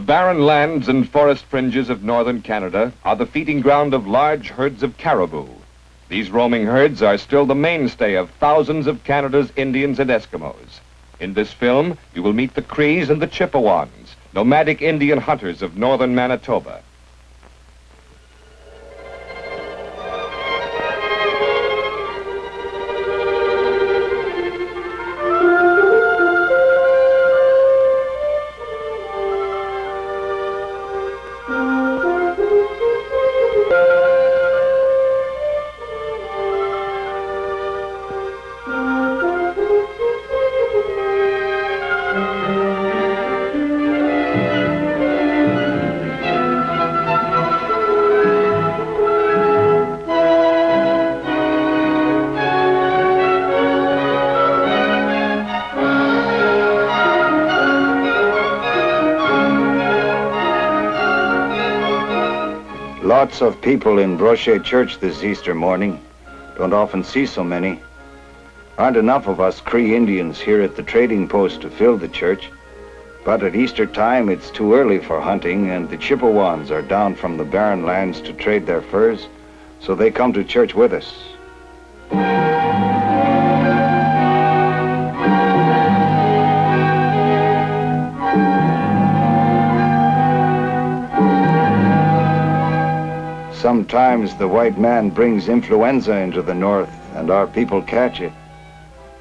barren lands and forest fringes of northern Canada are the feeding ground of large herds of caribou. These roaming herds are still the mainstay of thousands of Canada's Indians and Eskimos. In this film, you will meet the Crees and the Chippewans, nomadic Indian hunters of northern Manitoba. Lots of people in Brochet Church this Easter morning. Don't often see so many. Aren't enough of us Cree Indians here at the trading post to fill the church. But at Easter time, it's too early for hunting, and the Chippewans are down from the barren lands to trade their furs, so they come to church with us. Sometimes the white man brings influenza into the north, and our people catch it.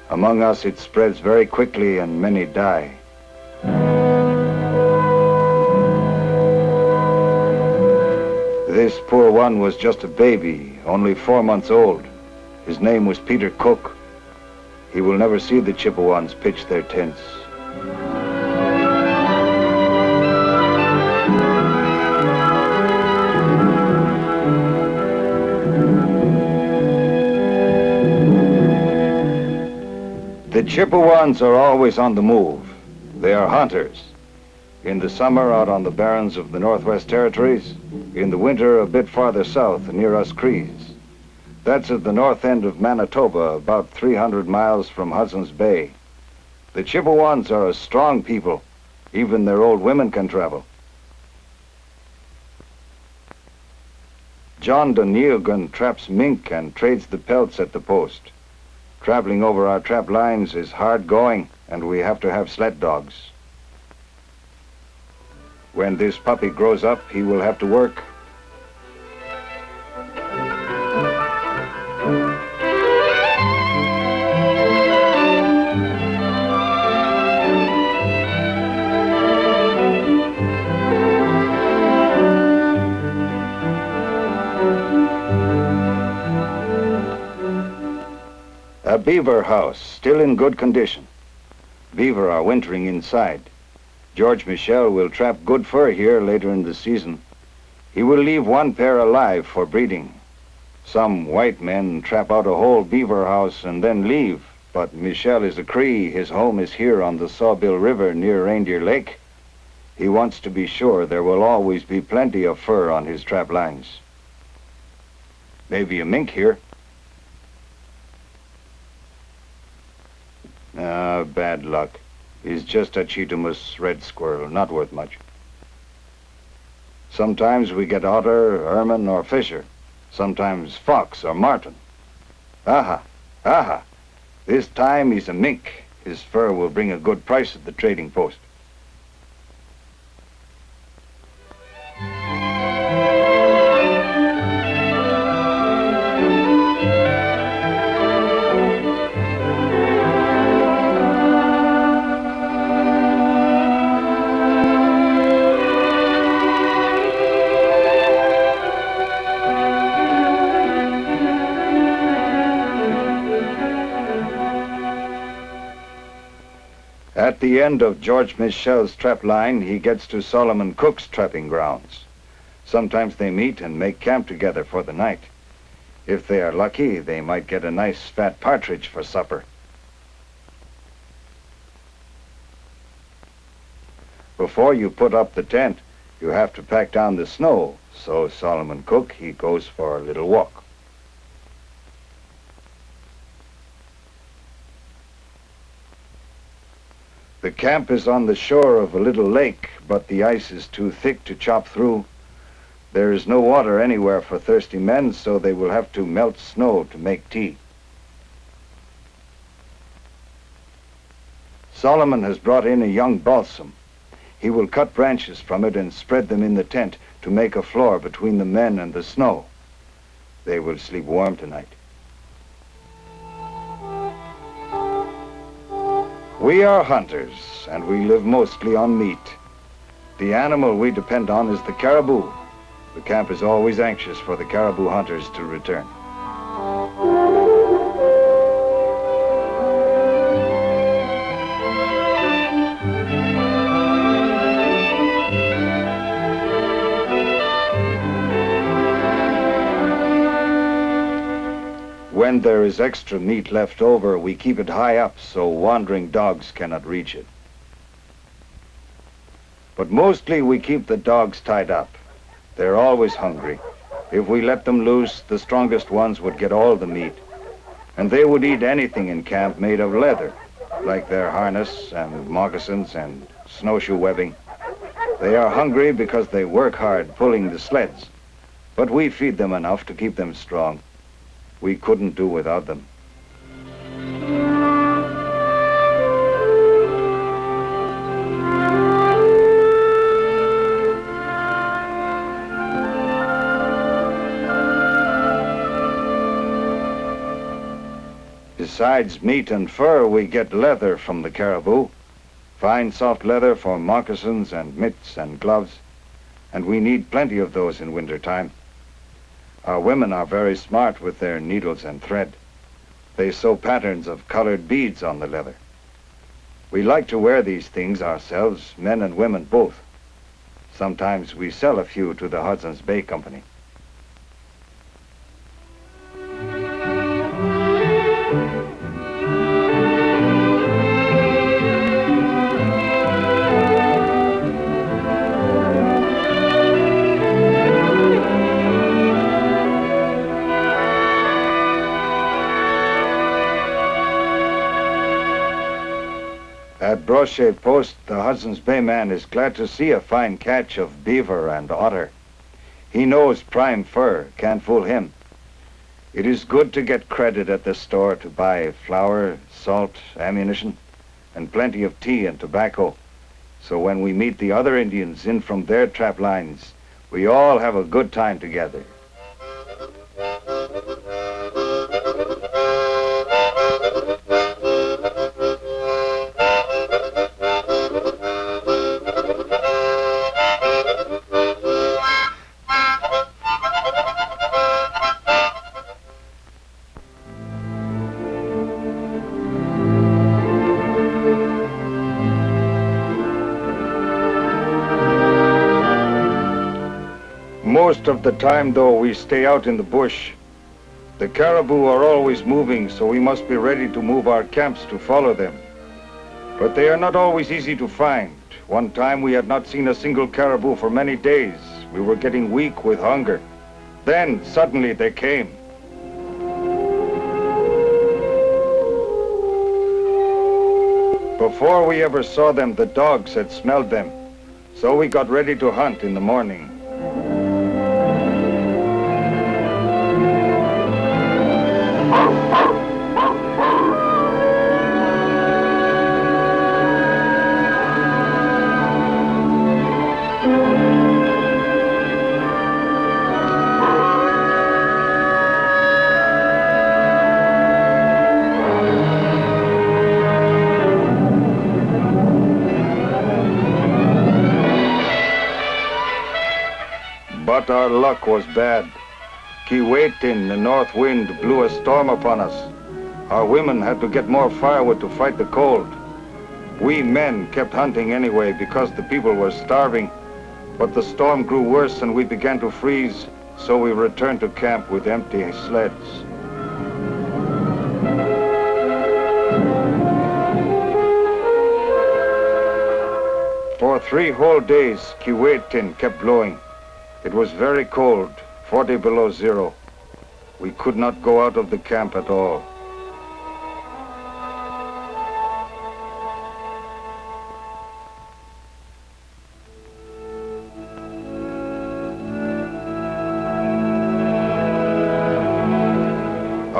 Among us, it spreads very quickly, and many die. This poor one was just a baby, only 4 months old. His name was Peter Cook. He will never see the Chippewans pitch their tents. The Chippewans are always on the move. They are hunters. In the summer, out on the barrens of the Northwest Territories. In the winter, a bit farther south, near us Crees. That's at the north end of Manitoba, about 300 miles from Hudson's Bay. The Chippewans are a strong people. Even their old women can travel. John Dunilgan traps mink and trades the pelts at the post. Traveling over our trap lines is hard going, and we have to have sled dogs. When this puppy grows up, he will have to work. A beaver house, still in good condition. Beaver are wintering inside. George Michel will trap good fur here later in the season. He will leave one pair alive for breeding. Some white men trap out a whole beaver house and then leave, but Michel is a Cree. His home is here on the Sawbill River near Reindeer Lake. He wants to be sure there will always be plenty of fur on his trap lines. Maybe a mink here. Bad luck. He's just a Cheetamus red squirrel, not worth much. Sometimes we get otter, ermine, or fisher. Sometimes fox or marten. Aha, aha. This time he's a mink. His fur will bring a good price at the trading post. At the end of George Michel's trap line, he gets to Solomon Cook's trapping grounds. Sometimes they meet and make camp together for the night. If they are lucky, they might get a nice fat partridge for supper. Before you put up the tent, you have to pack down the snow, so Solomon Cook, he goes for a little walk. The camp is on the shore of a little lake, but the ice is too thick to chop through. There is no water anywhere for thirsty men, so they will have to melt snow to make tea. Solomon has brought in a young balsam. He will cut branches from it and spread them in the tent to make a floor between the men and the snow. They will sleep warm tonight. We are hunters, and we live mostly on meat. The animal we depend on is the caribou. The camp is always anxious for the caribou hunters to return. When there is extra meat left over, we keep it high up so wandering dogs cannot reach it. But mostly we keep the dogs tied up. They're always hungry. If we let them loose, the strongest ones would get all the meat. And they would eat anything in camp made of leather, like their harness and moccasins and snowshoe webbing. They are hungry because they work hard pulling the sleds, but we feed them enough to keep them strong. We couldn't do without them. Besides meat and fur, we get leather from the caribou. Fine soft leather for moccasins and mitts and gloves. And we need plenty of those in wintertime. Our women are very smart with their needles and thread. They sew patterns of colored beads on the leather. We like to wear these things ourselves, men and women both. Sometimes we sell a few to the Hudson's Bay Company. At Brochet Post, the Hudson's Bay man is glad to see a fine catch of beaver and otter. He knows prime fur, can't fool him. It is good to get credit at the store to buy flour, salt, ammunition, and plenty of tea and tobacco. So when we meet the other Indians in from their trap lines, we all have a good time together. Most of the time, though, we stay out in the bush. The caribou are always moving, so we must be ready to move our camps to follow them. But they are not always easy to find. One time we had not seen a single caribou for many days. We were getting weak with hunger. Then, suddenly, they came. Before we ever saw them, the dogs had smelled them. So we got ready to hunt in the morning. But our luck was bad. Keewatin, the north wind, blew a storm upon us. Our women had to get more firewood to fight the cold. We men kept hunting anyway because the people were starving. But the storm grew worse and we began to freeze, so we returned to camp with empty sleds. For 3 whole days, Keewatin kept blowing. It was very cold, 40 below zero. We could not go out of the camp at all.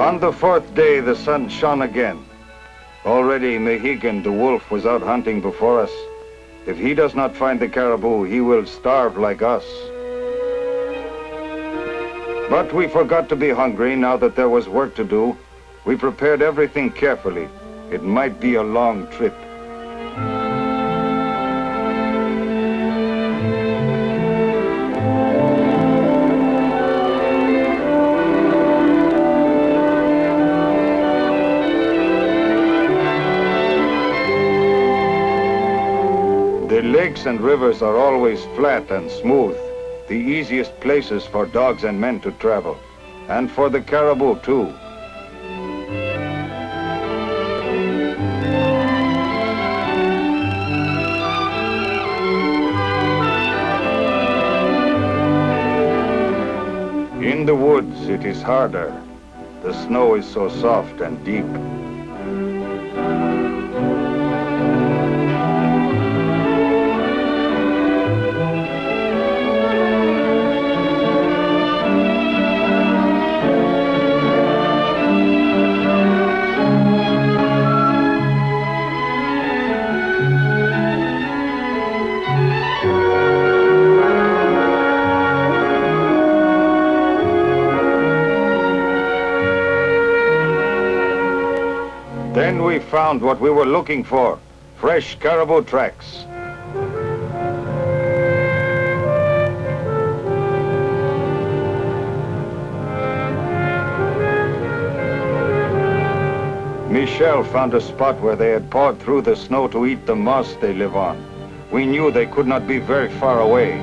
On the fourth day, the sun shone again. Already Mohegan, the wolf, was out hunting before us. If he does not find the caribou, he will starve like us. But we forgot to be hungry now that there was work to do. We prepared everything carefully. It might be a long trip. The lakes and rivers are always flat and smooth, the easiest places for dogs and men to travel, and for the caribou too. In the woods, it is harder. The snow is so soft and deep. Then we found what we were looking for, fresh caribou tracks. Michel found a spot where they had pawed through the snow to eat the moss they live on. We knew they could not be very far away.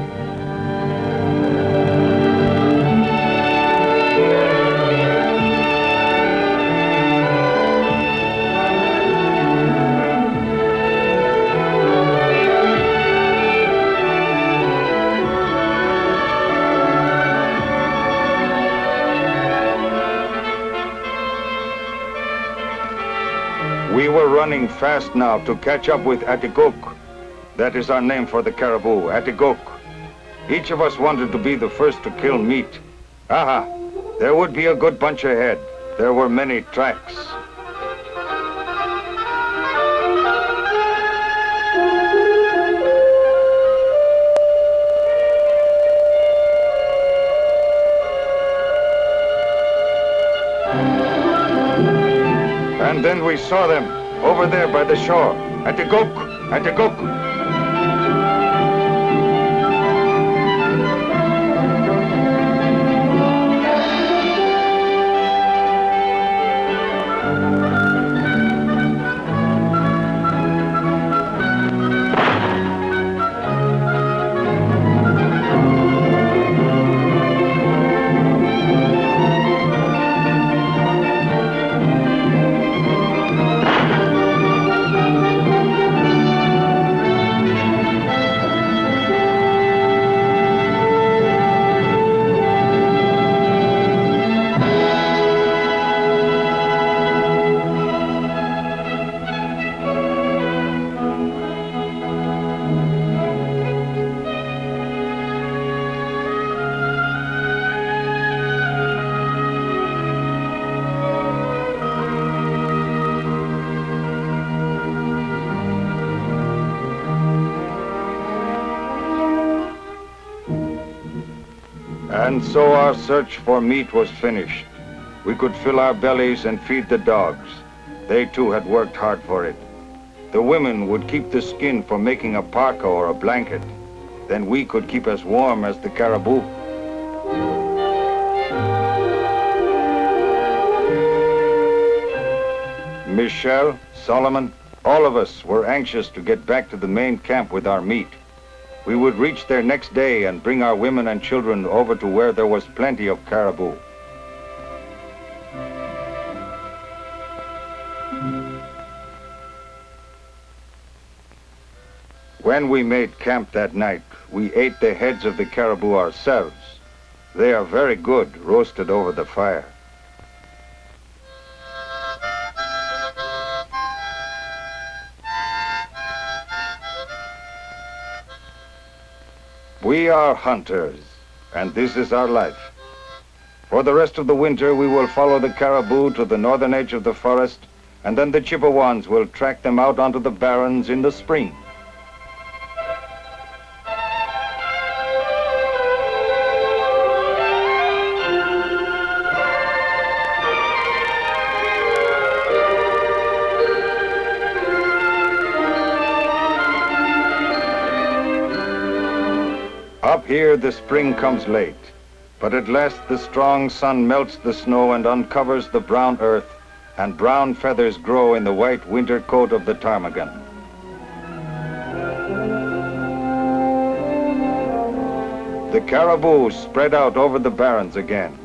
We were running fast now to catch up with Atigok. That is our name for the caribou, Atigok. Each of us wanted to be the first to kill meat. Aha! There would be a good bunch ahead. There were many tracks. And then we saw them, over there by the shore. Atigok! Atigok! And so our search for meat was finished. We could fill our bellies and feed the dogs. They too had worked hard for it. The women would keep the skin for making a parka or a blanket. Then we could keep as warm as the caribou. Michel, Solomon, all of us were anxious to get back to the main camp with our meat. We would reach there next day and bring our women and children over to where there was plenty of caribou. When we made camp that night, we ate the heads of the caribou ourselves. They are very good, roasted over the fire. We are hunters, and this is our life. For the rest of the winter, we will follow the caribou to the northern edge of the forest, and then the Chippewans will track them out onto the barrens in the spring. Up here, the spring comes late, but at last the strong sun melts the snow and uncovers the brown earth, and brown feathers grow in the white winter coat of the ptarmigan. The caribou spread out over the barrens again.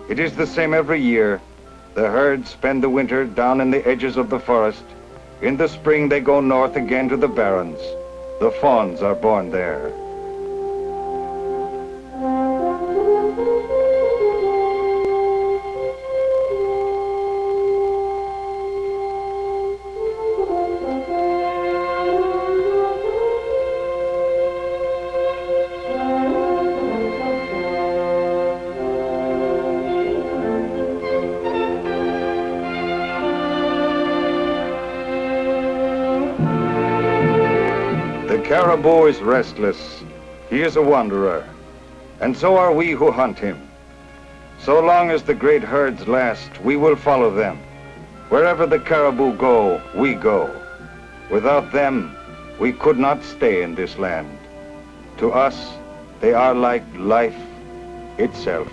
It is the same every year. The herds spend the winter down in the edges of the forest. In the spring, they go north again to the barrens. The fawns are born there. The caribou is restless. He is a wanderer, and so are we who hunt him. So long as the great herds last, we will follow them. Wherever the caribou go, we go. Without them, we could not stay in this land. To us, they are like life itself.